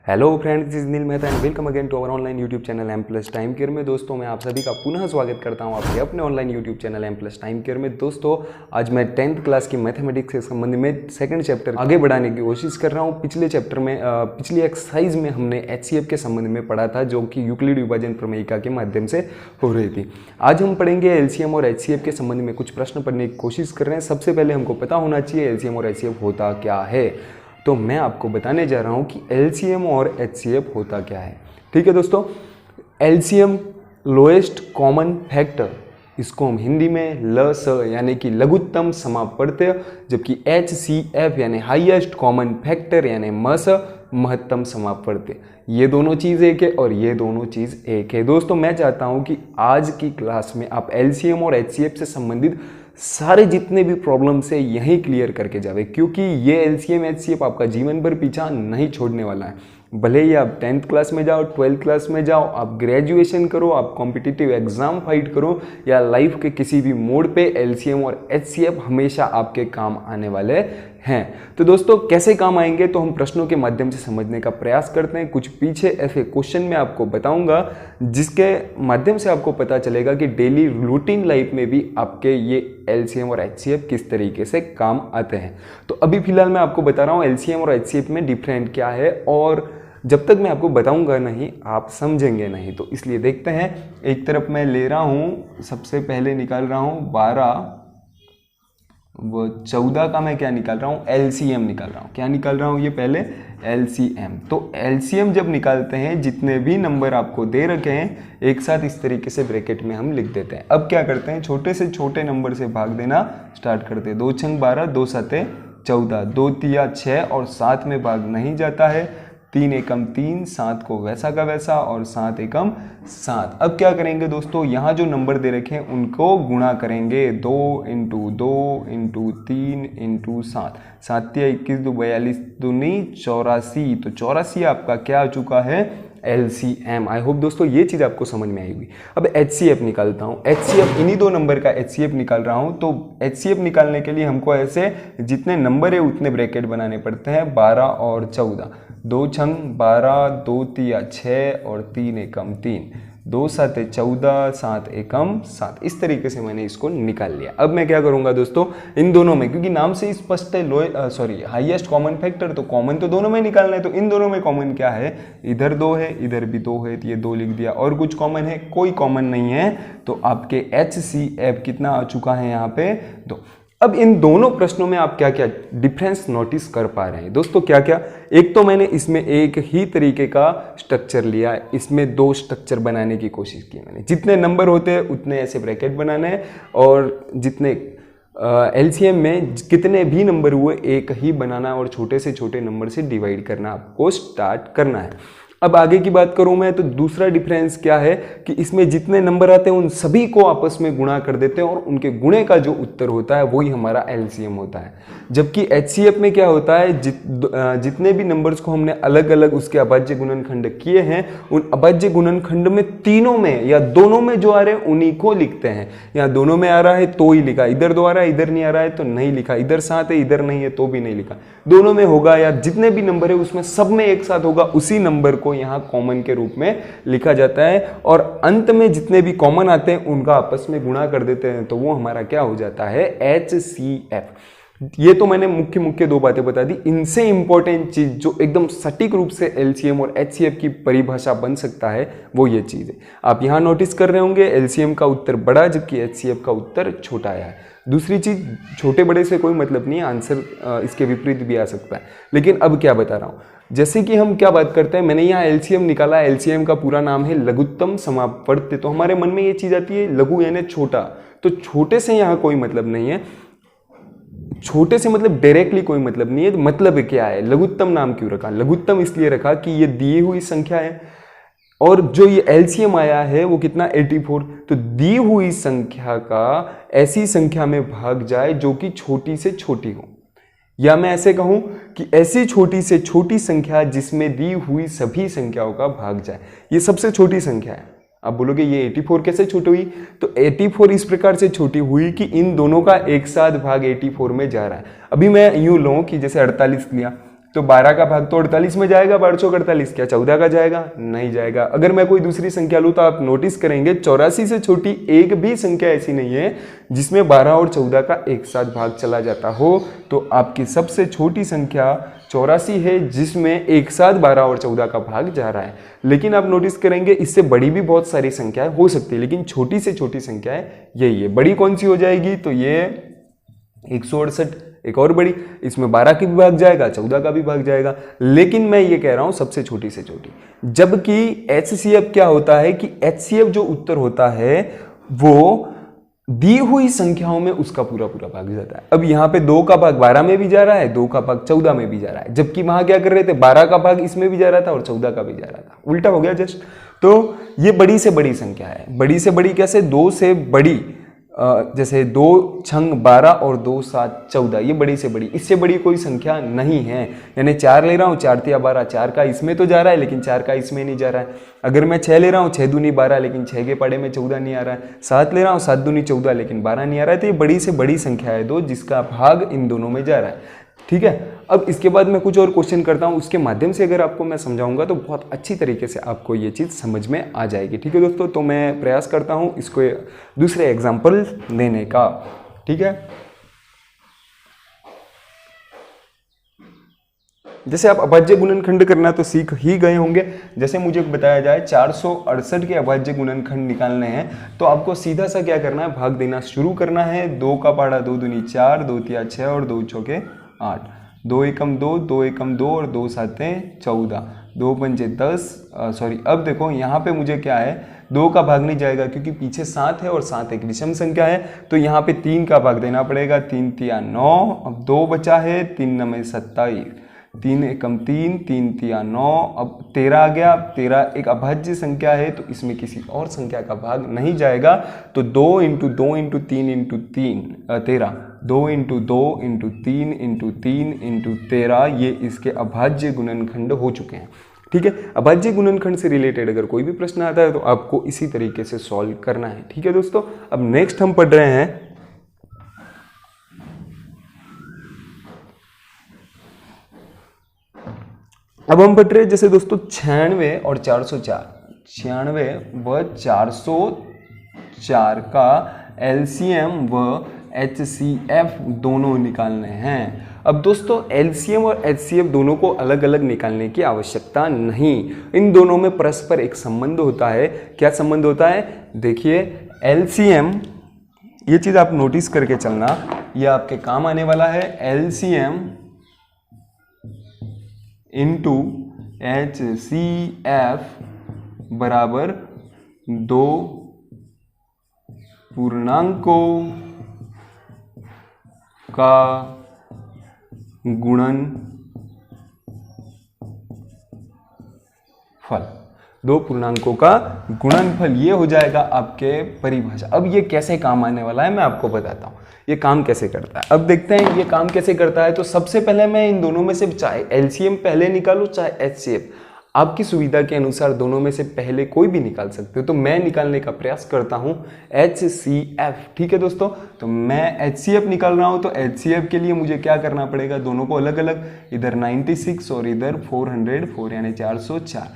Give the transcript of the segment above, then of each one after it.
Hello friends, this is Neel Mehta and welcome again to our online YouTube channel M plus time care में। दोस्तों मैं आप सभी का पुनः स्वागत करता हूं आपके अपने online YouTube channel M plus time care में। दोस्तों आज मैं 10th क्लास की मैथमेटिक्स के संबंध में सेकंड चैप्टर आगे बढ़ाने की कोशिश कर रहा हूं। पिछले चैप्टर में पिछली एक्सरसाइज में हमने HCF के संबंध में पढ़ा था, जो कि यूक्लिड विभाजन प्रमेयिका के माध्यम से हो रही थी। आज हम पढ़ेंगे LCM और HCF के संबंध में कुछ प्रश्न पढ़ने की कोशिश कर रहे हैं। सबसे पहले हमको पता होना चाहिए LCM और HCF होता क्या है, तो मैं आपको बताने जा रहा हूं कि LCM और HCF होता क्या है। ठीक है दोस्तों, LCM लोएस्ट कॉमन फैक्टर, इसको हम हिंदी में LS यानी कि लघुत्तम समापवर्त्य, जबकि HCF यानी हाईएस्ट कॉमन फैक्टर यानी MS महत्तम समापवर्त्य। ये दोनों चीज़ एक है और ये दोनों चीज़ एक है। दोस्तों मैं चाहता हूं कि आज की क्लास में आप LCM और HCF से संबंधित सारे जितने भी प्रॉब्लम्स है यही क्लियर करके जावे, क्योंकि ये LCM HCF आपका जीवन भर पीछा नहीं छोड़ने वाला है। भले ही आप 10th क्लास में जाओ, 12th क्लास में जाओ, आप ग्रेजुएशन करो, आप कॉम्पिटिटिव एग्जाम फाइट करो, या लाइफ के किसी भी मोड़ पे LCM और HCF हमेशा आपके काम आने वाले हैं। तो दोस्तों कैसे काम आएंगे, तो हम प्रश्नों के माध्यम से समझने का प्रयास करते हैं। कुछ पीछे ऐसे क्वेश्चन मैं आपको बताऊंगा जिसके माध्यम से आपको पता चलेगा कि डेली रूटीन लाइफ में भी आपके ये LCM और HCF किस तरीके से काम आते हैं। तो अभी फिलहाल मैं आपको बता रहा हूँ LCM और HCF में डिफरेंट क्या है, और जब तक मैं आपको बताऊंगा नहीं आप समझेंगे नहीं। तो इसलिए देखते हैं, एक तरफ मैं ले रहा हूं, सबसे पहले निकाल रहा हूं 12 व 14 का मैं क्या निकाल रहा हूं, LCM निकाल रहा हूं। क्या निकाल रहा हूं, ये पहले LCM। तो LCM जब निकालते हैं, जितने भी नंबर आपको दे रखे हैं एक साथ इस तरीके से ब्रैकेट में हम लिख देते हैं। अब क्या करते हैं, छोटे से छोटे नंबर से भाग देना स्टार्ट करते हैं। 2 छंग 12, 2 सते 14, 2 तिया 6 और 7 में भाग नहीं जाता है। 3 एकम 3, 7 को वैसा का वैसा और 7 एकम 7। अब क्या करेंगे दोस्तों, यहाँ जो नंबर दे रखे हैं उनको गुणा करेंगे। 2 × 2 × 3 × 7, 7 × 21, 2 42, 2 84। तो 84 आपका क्या आ चुका है, LCM। आई होप दोस्तों ये चीज़ आपको समझ में आई होगी। अब HCF निकालता हूँ। HCF इन्हीं दो नंबर का HCF निकाल रहा हूँ। तो HCF निकालने के लिए हमको ऐसे जितने नंबर है उतने ब्रैकेट बनाने पड़ते हैं, 12 और 14। 2 छंग 12, 2 तिया 6 और 3 एकम 3, 2 सते 14, 7 एकम 7। इस तरीके से मैंने इसको निकाल लिया। अब मैं क्या करूंगा दोस्तों, इन दोनों में, क्योंकि नाम से स्पष्ट है हाईएस्ट कॉमन फैक्टर, तो कॉमन तो दोनों में निकालना है। तो इन दोनों में कॉमन क्या है, इधर 2 है, इधर भी 2 है, तो ये 2 लिख दिया। और कुछ कॉमन है, कोई कॉमन नहीं है। तो आपके HCF कितना आ चुका है यहाँ पे 2। अब इन दोनों प्रश्नों में आप क्या क्या डिफरेंस नोटिस कर पा रहे हैं दोस्तों, क्या क्या। एक तो मैंने इसमें एक ही तरीके का स्ट्रक्चर लिया, इसमें 2 स्ट्रक्चर बनाने की कोशिश की मैंने। जितने नंबर होते हैं उतने ऐसे ब्रैकेट बनाने हैं, और जितने LCM में कितने भी नंबर हुए एक ही बनाना, और छोटे से छोटे नंबर से डिवाइड करना आपको स्टार्ट करना है। अब आगे की बात करूं मैं, तो दूसरा डिफरेंस क्या है कि इसमें जितने नंबर आते हैं उन सभी को आपस में गुणा कर देते हैं, और उनके गुणे का जो उत्तर होता है वही हमारा LCM होता है। जबकि HCF में क्या होता है, जितने भी नंबर्स को हमने अलग अलग उसके अभाज्य गुणनखंड किए हैं, उन अभाज्य गुणनखंड में तीनों में या दोनों में जो आ रहे हैं उन्हीं को लिखते हैं। या दोनों में आ रहा है तो ही लिखा, इधर 2 आ रहा है इधर नहीं आ रहा है तो नहीं लिखा, इधर 7 है इधर नहीं है तो भी नहीं लिखा। दोनों में होगा, या जितने भी नंबर है उसमें सब में एक साथ होगा, उसी नंबर को यहाँ कॉमन के रूप में लिखा जाता है। और अंत में जितने भी कॉमन आते हैं उनका आपस में गुणा कर देते हैं, तो वो हमारा क्या हो जाता है, HCF। ये तो मैंने मुख्य 2 बातें बता दी। इनसे इंपॉर्टेंट चीज जो एकदम सटीक रूप से LCM और HCF की परिभाषा बन सकता है वो ये चीज है। आप यहां नोटिस कर रहे होंगे LCM का उत्तर बड़ा जबकि HCF का उत्तर छोटा है। दूसरी चीज, छोटे बड़े से कोई मतलब नहीं है, आंसर इसके विपरीत भी आ सकता है। लेकिन अब क्या बता रहा हूं, जैसे कि हम क्या बात करते हैं, मैंने यहाँ LCM निकाला। LCM का पूरा नाम है लघुत्तम समापवर्त्य। तो हमारे मन में ये चीज आती है लघु यानी छोटा, तो छोटे से यहाँ कोई मतलब नहीं है। छोटे से मतलब डायरेक्टली कोई मतलब नहीं है। मतलब क्या है, लघुत्तम नाम क्यों रखा, लघुत्तम इसलिए रखा कि ये दी हुई संख्या है, और जो ये LCM आया है वो कितना 84। तो दी हुई संख्या का ऐसी संख्या में भाग जाए जो कि छोटी से छोटी हो, या मैं ऐसे कहूं कि ऐसी छोटी से छोटी संख्या जिसमें दी हुई सभी संख्याओं का भाग जाए। ये सबसे छोटी संख्या है। आप बोलोगे ये 84 कैसे छोटी हुई, तो 84 इस प्रकार से छोटी हुई कि इन दोनों का एक साथ भाग 84 में जा रहा है। अभी मैं यूं लूं कि जैसे 48 लिया, तो 12 का भाग तो 48 में जाएगा, 1248 क्या 14 का जाएगा? नहीं जाएगा। अगर मैं कोई दूसरी संख्या लूँ तो आप नोटिस करेंगे 84 से छोटी एक भी संख्या ऐसी नहीं है जिसमें 12 और 14 का एक साथ भाग चला जाता हो। तो आपकी सबसे छोटी संख्या 84 है जिसमें एक साथ 12 और 14 का भाग जा रहा है। लेकिन आप नोटिस करेंगे इससे बड़ी भी बहुत सारी संख्याएं हो सकती है, लेकिन छोटी से छोटी संख्याएं यही है। बड़ी कौन सी हो जाएगी? तो ये 168, एक और बड़ी, इसमें 12 की भी भाग जाएगा, 14 का भी भाग जाएगा। लेकिन मैं ये कह रहा हूं सबसे छोटी से छोटी। जबकि HCF क्या होता है कि HCF जो उत्तर होता है वो दी हुई संख्याओं में उसका पूरा पूरा भाग जाता है। अब यहाँ पे 2 का भाग 12 में भी जा रहा है, 2 का भाग 14 में भी जा रहा है, जबकि वहां क्या कर रहे थे 12 का भाग इसमें भी जा रहा था और 14 का भी जा रहा था, उल्टा हो गया जस्ट। तो ये बड़ी से बड़ी संख्या है। बड़ी से बड़ी कैसे? 2 से बड़ी, जैसे 2 छंग 12 और 2 7 14, ये बड़ी से बड़ी, इससे बड़ी कोई संख्या नहीं है। यानी 4 ले रहा हूँ, 4 तिया 12, 4 का इसमें तो जा रहा है लेकिन 4 का इसमें नहीं जा रहा है। अगर मैं 6 ले रहा हूँ, 6 दूनी 12, लेकिन 6 के पाड़े में 14 नहीं आ रहा है। 7 ले रहा हूँ, 7 दूनी 14, लेकिन 12 नहीं आ रहा है। तो ये बड़ी से बड़ी संख्या है 2 जिसका भाग इन दोनों में जा रहा है। ठीक है, अब इसके बाद मैं कुछ और क्वेश्चन करता हूं, उसके माध्यम से अगर आपको मैं समझाऊंगा तो बहुत अच्छी तरीके से आपको ये चीज़ समझ में आ जाएगी। ठीक है दोस्तों, तो मैं प्रयास करता हूं इसको दूसरे एग्जाम्पल देने का। ठीक है, जैसे आप अभाज्य गुणनखंड करना तो सीख ही गए होंगे। जैसे मुझे बताया जाए 468 के अभाज्य गुणनखंड निकालने हैं तो आपको सीधा सा क्या करना है, भाग देना शुरू करना है। 2 का पाड़ा 2 दूनी 4, 2 तिया 6 और 2 चौके 8, 2 एकम 2, 2 एकम 2 और 2 साते 14, 2 पंचे 10। सॉरी, अब देखो यहाँ पे मुझे क्या है, 2 का भाग नहीं जाएगा क्योंकि पीछे 7 है और 7 एक विषम संख्या है। तो यहाँ पे 3 का भाग देना पड़ेगा, 3 तिया 9, अब 2 बचा है, 3 9 27, 3 एकम 3, 3 तिया 9, अब 13 आ गया। 13 एक अभाज्य संख्या है तो इसमें किसी और संख्या का भाग नहीं जाएगा। तो 2 into 2 into 3 into 3 13, 2 into 2 into 3 into 3 into 13, ये इसके अभाज्य गुणनखंड हो चुके हैं। ठीक है, अभाज्य गुणनखंड से रिलेटेड अगर कोई भी प्रश्न आता है तो आपको इसी तरीके से सॉल्व करना है। ठीक है दोस्तों, अब नेक्स्ट हम पढ़ रहे हैं अब हम पढ़ रहे हैं जैसे दोस्तों 96 और 404, 96 व 404 का LCM व HCF दोनों निकालने हैं। अब दोस्तों LCM और HCF दोनों को अलग अलग निकालने की आवश्यकता नहीं, इन दोनों में परस्पर एक संबंध होता है। क्या संबंध होता है? देखिए LCM, ये चीज आप नोटिस करके चलना, ये आपके काम आने वाला है। LCM इंटू HCF बराबर 2 पूर्णांकों का गुणनफल। 2 पूर्णांकों का गुणनफल ये हो जाएगा आपके परिभाषा। अब ये कैसे काम आने वाला है मैं आपको बताता हूँ, ये काम कैसे करता है। अब देखते हैं ये काम कैसे करता है। तो सबसे पहले मैं इन दोनों में से चाहे LCM पहले निकालूं चाहे HCF, आपकी सुविधा के अनुसार दोनों में से पहले कोई भी निकाल सकते हो। तो मैं निकालने का प्रयास करता हूं HCF। ठीक है दोस्तों, तो मैं HCF निकाल रहा हूं। तो HCF के लिए मुझे क्या करना पड़ेगा, दोनों को अलग अलग, इधर 96 और इधर 404 यानी 404,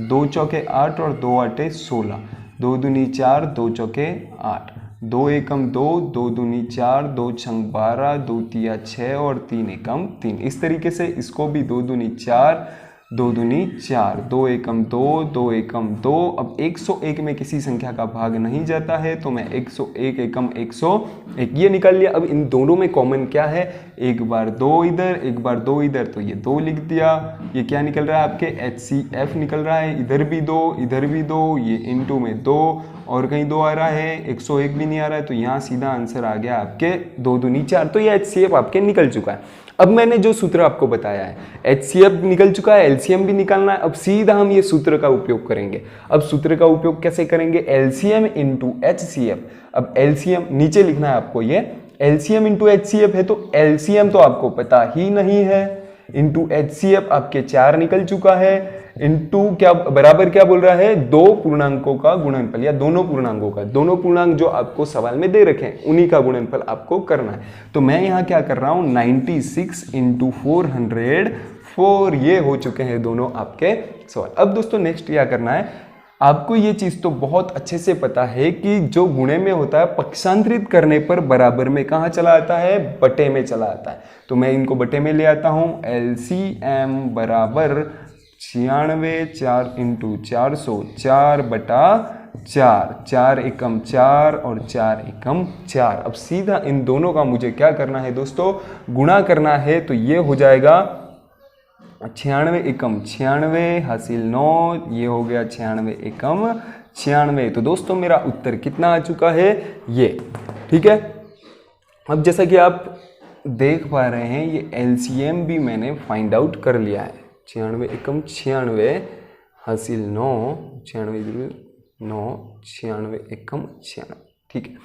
2 चौके 8 और 2 आटे 16, 2 दूनी 4, 2 चौके 8, 2 एकम 2, 2 दूनी 4, 2 छंग 12, 2 तिया 6 और 3 एकम 3। इस तरीके से इसको भी 2 दूनी 4, 2 दूनी 4, 2 एकम 2, 2 एकम 2। अब 101 में किसी संख्या का भाग नहीं जाता है तो मैं 101 एकम 101 ये निकाल लिया। अब इन दोनों में कॉमन क्या है, एक बार 2 इधर एक बार 2 इधर, तो ये 2 लिख दिया। ये क्या निकल रहा है आपके HCF निकल रहा है, इधर भी 2 इधर भी 2, ये इनटू में 2 और कहीं 2 आ रहा है, 101 भी नहीं आ रहा है, तो यहाँ सीधा आंसर आ गया आपके 2 दूनी 4। तो ये HCF आपके निकल चुका है। अब मैंने जो सूत्र आपको बताया है, HCF निकल चुका है, LCM भी निकालना है। अब सीधा हम ये सूत्र का उपयोग करेंगे। अब सूत्र का उपयोग कैसे करेंगे, LCM इंटू HCF। अब LCM नीचे लिखना है आपको, ये LCM इंटू HCF है, तो LCM तो आपको पता ही नहीं है, इंटू HCF आपके 4 निकल चुका है, इंटू क्या बराबर क्या बोल रहा है, 2 पूर्णांकों का गुणनफल, या दोनों पूर्णांकों का, दोनों पूर्णांक जो आपको सवाल में दे रखे हैं उन्हीं का गुणनफल आपको करना है। तो मैं यहाँ क्या कर रहा हूँ, 96 इंटू 400, 4। ये हो चुके हैं दोनों आपके सवाल। अब दोस्तों नेक्स्ट क्या करना है, आपको ये चीज तो बहुत अच्छे से पता है कि जो गुणे में होता है पक्षांतरित करने पर बराबर में कहाँ चला आता है, बटे में चला आता है। तो मैं इनको बटे में ले आता हूँ। LCM बराबर 96, 4 इंटू 400, 4 बटा 4, 4 एकम 4 और 4 एकम 4। अब सीधा इन दोनों का मुझे क्या करना है दोस्तों, गुणा करना है। तो ये हो जाएगा 96 एकम 96 हासिल 9, ये हो गया 96 एकम 96। तो दोस्तों मेरा उत्तर कितना आ चुका है, ये। ठीक है, अब जैसा कि आप देख पा रहे हैं ये LCM भी मैंने फाइंड आउट कर लिया है। 96 एकम 96 हासिल 9, 96 9, 96 एकम 96। ठीक है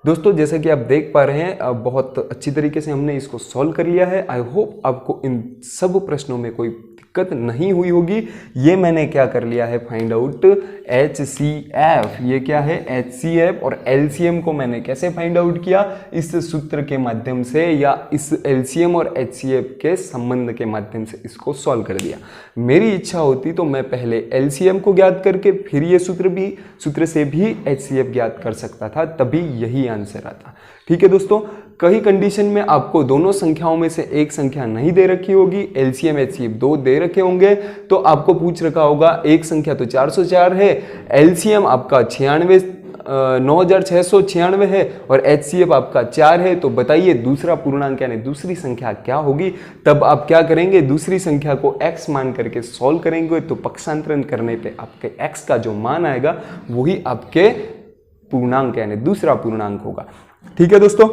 दोस्तों, जैसा कि आप देख पा रहे हैं बहुत अच्छी तरीके से हमने इसको सॉल्व कर लिया है। आई होप आपको इन सब प्रश्नों में कोई दिक्कत नहीं हुई होगी। ये मैंने क्या कर लिया है, फाइंड आउट HCF। ये क्या है, HCF। और LCM को मैंने कैसे फाइंड आउट किया, इस सूत्र के माध्यम से या इस LCM और HCF के संबंध के माध्यम से इसको सॉल्व कर दिया। मेरी इच्छा होती तो मैं पहले LCM को ज्ञात करके फिर ये सूत्र से भी HCF ज्ञात कर सकता था, तभी यही आंसर आता। ठीक है दोस्तों, कई कंडीशन में आपको दोनों संख्याओं में से एक संख्या नहीं दे रखी होगी, LCM HCF दो दे रखे होंगे, तो आपको पूछ रखा होगा एक संख्या तो 404 है, LCM आपका 9696 है और HCF आपका 4 है। तो बताइए दूसरा पूर्णांक यानी दूसरी संख्या क्या होगी। तब आप क्या करेंगे, दूसरी संख्या को x मान करके सॉल्व करेंगे। तो पक्षांतरण करने पे आपके x का जो मान आएगा वही आपके पूर्णांक यानी दूसरा पूर्णांक होगा। ठीक है दोस्तों,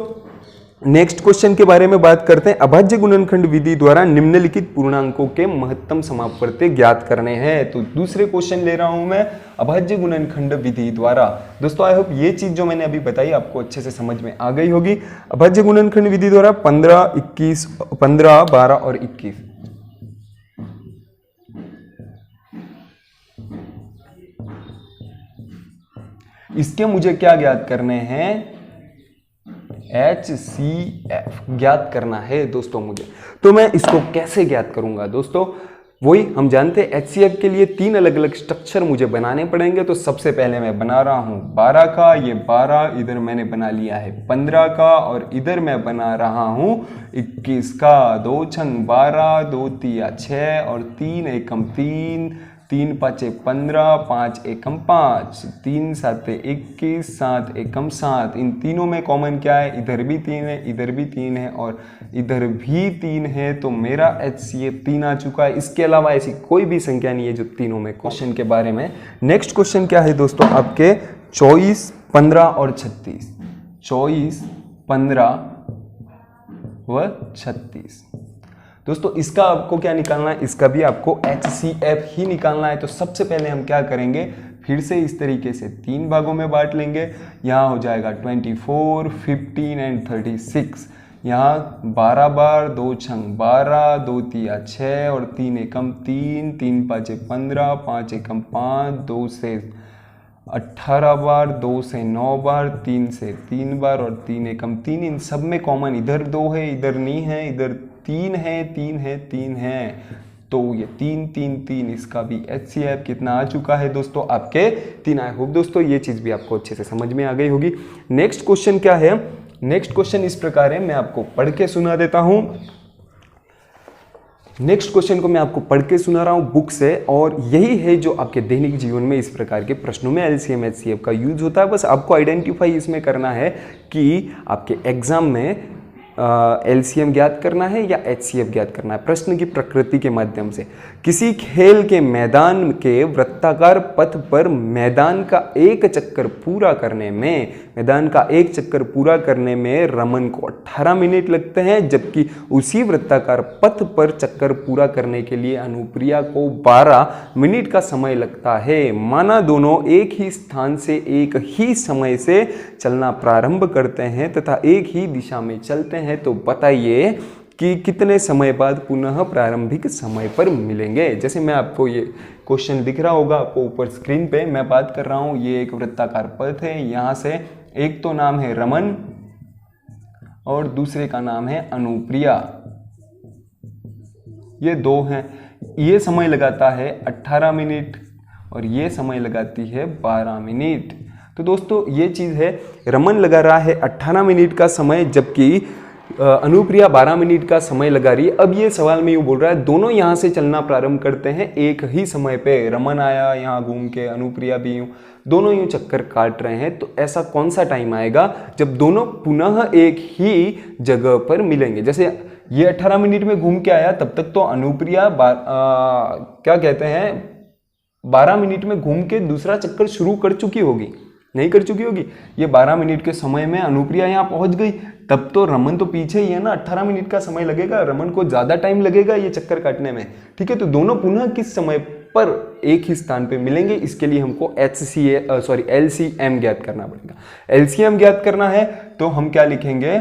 नेक्स्ट क्वेश्चन के बारे में बात करते हैं। अभाज्य गुणनखंड विधि द्वारा निम्नलिखित पूर्णांकों के महत्तम समापवर्ती ज्ञात करने हैं। तो दूसरे क्वेश्चन ले रहा हूं मैं, अभाज्य गुणनखंड विधि द्वारा। दोस्तों आई होप ये चीज जो मैंने अभी बताई आपको अच्छे से समझ में आ गई होगी। अभाज्य गुणनखंड विधि द्वारा 15, 21, 15, 12 और 21। इसके मुझे क्या ज्ञात करने हैं, HCF ज्ञात करना है दोस्तों मुझे। तो मैं इसको कैसे ज्ञात करूंगा दोस्तों, वही हम जानते हैं HCF के लिए 3 अलग अलग स्ट्रक्चर मुझे बनाने पड़ेंगे। तो सबसे पहले मैं बना रहा हूं 12 का, ये 12 इधर मैंने बना लिया है 15 का, और इधर मैं बना रहा हूं 21 का। 2 छंग 12, 2 तिया 6 और 3 एकम 3, 3 पाँचे 15, 5 एकम 5, 3 साते 21, 7 एकम 7। इन तीनों में कॉमन क्या है, इधर भी 3 है, इधर भी 3 है और इधर भी 3 है। तो मेरा HCF 3 आ चुका है। इसके अलावा ऐसी कोई भी संख्या नहीं है जो तीनों में। क्वेश्चन के बारे में नेक्स्ट क्वेश्चन क्या है दोस्तों, आपके 24, 15 और 36। 24, 15 व 36 दोस्तों, इसका आपको क्या निकालना है, इसका भी आपको HCF ही निकालना है। तो सबसे पहले हम क्या करेंगे, फिर से इस तरीके से 3 भागों में बांट लेंगे। यहाँ हो जाएगा 24, 15 एंड 36। यहाँ 12 बार, 2 छंग 12, 2 तिया 6 और 3 एकम 3, 3 पाँचे 15, 5 एकम 5, 2 से 18 बार, 2 से 9 बार, 3 से 3 बार और 3 एकम 3। इन सब में कॉमन इधर 2 है, इधर नहीं है, इधर 3 है, 3 है, 3 है। तो ये 3 3 3, इसका भी HCF कितना आ चुका है दोस्तों, आपके 3। आई होप दोस्तों ये चीज भी आपको अच्छे से समझ में आ गई होगी। नेक्स्ट क्वेश्चन क्या है, नेक्स्ट क्वेश्चन इस प्रकार है, मैं आपको पढ़ के सुना देता हूं। नेक्स्ट क्वेश्चन को मैं आपको पढ़ के सुना रहा हूं बुक से, और यही है जो आपके दैनिक जीवन में इस प्रकार के प्रश्नों में LCM HCF का यूज होता है। बस आपको आइडेंटिफाई इसमें करना है कि आपके एग्जाम में LCM ज्ञात करना है या HCF ज्ञात करना है। प्रश्न की प्रकृति के माध्यम से किसी खेल के मैदान के वृत्ताकार पथ पर मैदान का एक चक्कर पूरा करने में रमन को 18 मिनट लगते हैं, जबकि उसी वृत्ताकार पथ पर चक्कर पूरा करने के लिए अनुप्रिया को 12 मिनट का समय लगता है। माना दोनों एक ही स्थान से एक ही समय से चलना प्रारंभ करते हैं तथा एक ही दिशा में चलते हैं, तो बताइए कि कितने समय बाद पुनः प्रारंभिक समय पर मिलेंगे। जैसे मैं आपको ये क्वेश्चन दिख रहा होगा आपको ऊपर स्क्रीन पे, मैं बात कर रहा हूँ, ये एक वृत्ताकार पथ है। यहाँ से एक तो नाम है रमन और दूसरे का नाम है अनुप्रिया। ये 2 हैं। ये समय लगाता है 18 मिनट और ये समय लगाती है 12 मिनट। तो दोस्तों ये चीज़ है, रमन लगा रहा है 18 मिनट का समय जबकि अनुप्रिया 12 मिनट का समय लगा रही है। अब ये सवाल में यूँ बोल रहा है दोनों यहाँ से चलना प्रारंभ करते हैं एक ही समय पे। रमन आया यहाँ घूम के, अनुप्रिया भी यूँ, दोनों यूँ चक्कर काट रहे हैं। तो ऐसा कौन सा टाइम आएगा जब दोनों पुनः एक ही जगह पर मिलेंगे। जैसे ये 18 मिनट में घूम के आया, तब तक तो अनुप्रिया क्या कहते हैं 12 मिनट में घूम के दूसरा चक्कर शुरू कर चुकी होगी, नहीं कर चुकी होगी। ये 12 मिनट के समय में अनुप्रिया यहाँ पहुंच गई, तब तो रमन तो पीछे ही है ना। 18 मिनट का समय लगेगा, रमन को ज़्यादा टाइम लगेगा ये चक्कर काटने में, ठीक है। तो दोनों पुनः किस समय पर एक ही स्थान पे मिलेंगे, इसके लिए हमको LCM ज्ञात करना पड़ेगा। LCM ज्ञात करना है तो हम क्या लिखेंगे,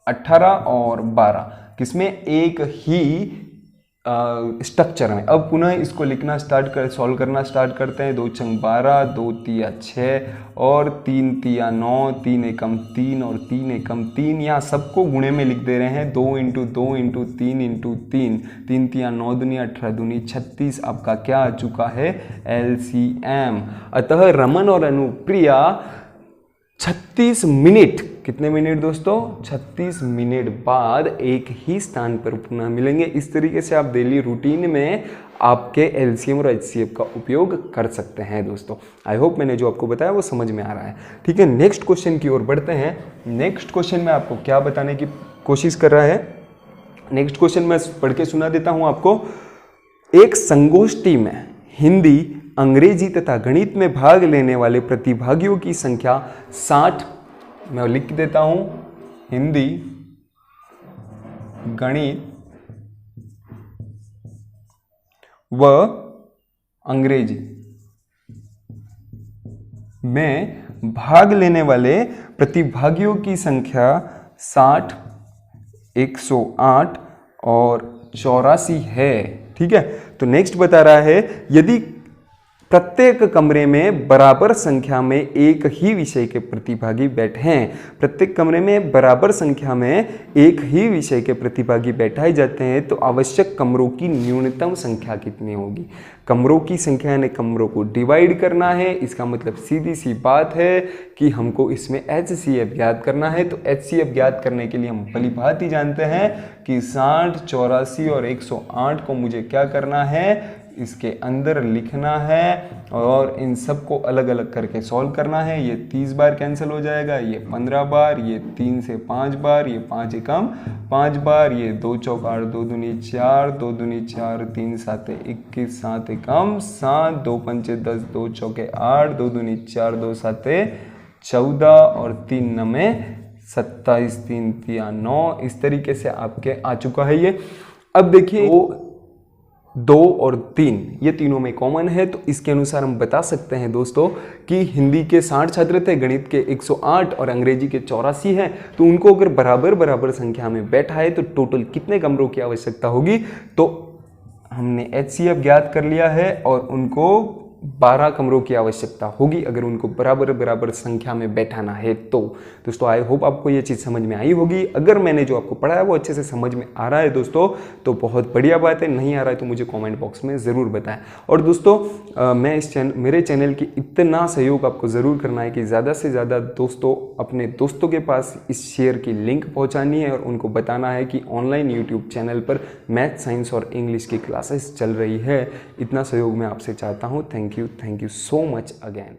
18 और 12 किसमें, एक ही स्ट्रक्चर में। अब पुनः इसको लिखना सॉल्व करना स्टार्ट करते हैं। 2 छंग 12, 2 तिया 6 और 3 तिया 9, 3 एकम 3 और 3 एकम 3। यहाँ सबको गुणे में लिख दे रहे हैं। 2 इंटू 2 इंटू 3 इंटू 3, 3 तिया 9 दूनी 18 दूनी 36। आपका क्या आ चुका है, LCM। अतः रमन और अनुप्रिया 36 मिनट, कितने मिनट दोस्तों, 36 मिनट बाद एक ही स्थान पर पुनः मिलेंगे। इस तरीके से आप डेली रूटीन में आपके LCM और HCF का उपयोग कर सकते हैं दोस्तों। आई होप मैंने जो आपको बताया वो समझ में आ रहा है, ठीक है। नेक्स्ट क्वेश्चन की ओर बढ़ते हैं। नेक्स्ट क्वेश्चन में आपको क्या बताने की कोशिश कर रहा है, नेक्स्ट क्वेश्चन मैं पढ़ के सुना देता हूं आपको। एक संगोष्ठी में हिंदी, अंग्रेजी तथा गणित में भाग लेने वाले प्रतिभागियों की संख्या 60, मैं लिख देता हूं, हिंदी, गणित व अंग्रेजी में भाग लेने वाले प्रतिभागियों की संख्या 60, 108 और 84 है, ठीक है। तो नेक्स्ट बता रहा है, यदि प्रत्येक कमरे में बराबर संख्या में एक ही विषय के प्रतिभागी बैठे हैं, प्रत्येक कमरे में बराबर संख्या में एक ही विषय के प्रतिभागी बैठाए जाते हैं, तो आवश्यक कमरों की न्यूनतम संख्या कितनी होगी। कमरों की संख्या यानी कमरों को डिवाइड करना है। इसका मतलब सीधी सी बात है कि हमको इसमें HCF ज्ञात करना है। तो HCF ज्ञात करने के लिए हम भली भांति जानते हैं कि 60, 84 और 108 को मुझे क्या करना है, इसके अंदर लिखना है और इन सब को अलग अलग करके सॉल्व करना है। ये 30 बार कैंसिल हो जाएगा, ये 15 बार, ये 3 से 5 बार, ये 5 एकम 5 बार, ये 2 चौक 8, 2 दूनी 4, 2 दूनी 4, 3 सात 21, 7 एकम 7, 2 पंचे 10, 2 चौके 8, 2 दूनी 4, 2 साते 14 और 3 नमे 27, 3 तिया 9। इस तरीके से आपके आ चुका है ये। अब देखिए 2 और 3 ये तीनों में कॉमन है, तो इसके अनुसार हम बता सकते हैं दोस्तों कि हिंदी के 60 छात्र थे, गणित के 108 और अंग्रेजी के 84 हैं। तो उनको अगर बराबर संख्या में बैठा है तो टोटल कितने कमरों की आवश्यकता होगी। तो हमने HCF ज्ञात कर लिया है और उनको 12 कमरों की आवश्यकता होगी अगर उनको बराबर संख्या में बैठाना है। तो दोस्तों आई होप आपको ये चीज़ समझ में आई होगी। अगर मैंने जो आपको पढ़ाया वो अच्छे से समझ में आ रहा है दोस्तों तो बहुत बढ़िया बात है, नहीं आ रहा है तो मुझे कमेंट बॉक्स में ज़रूर बताएं। और दोस्तों मेरे चैनल की इतना सहयोग आपको ज़रूर करना है कि ज़्यादा से ज़्यादा दोस्तों अपने दोस्तों के पास इस शेयर की लिंक पहुँचानी है और उनको बताना है कि ऑनलाइन यूट्यूब चैनल पर मैथ, साइंस और इंग्लिश की क्लासेस चल रही है। इतना सहयोग मैं आपसे चाहता हूँ। Thank you so much again.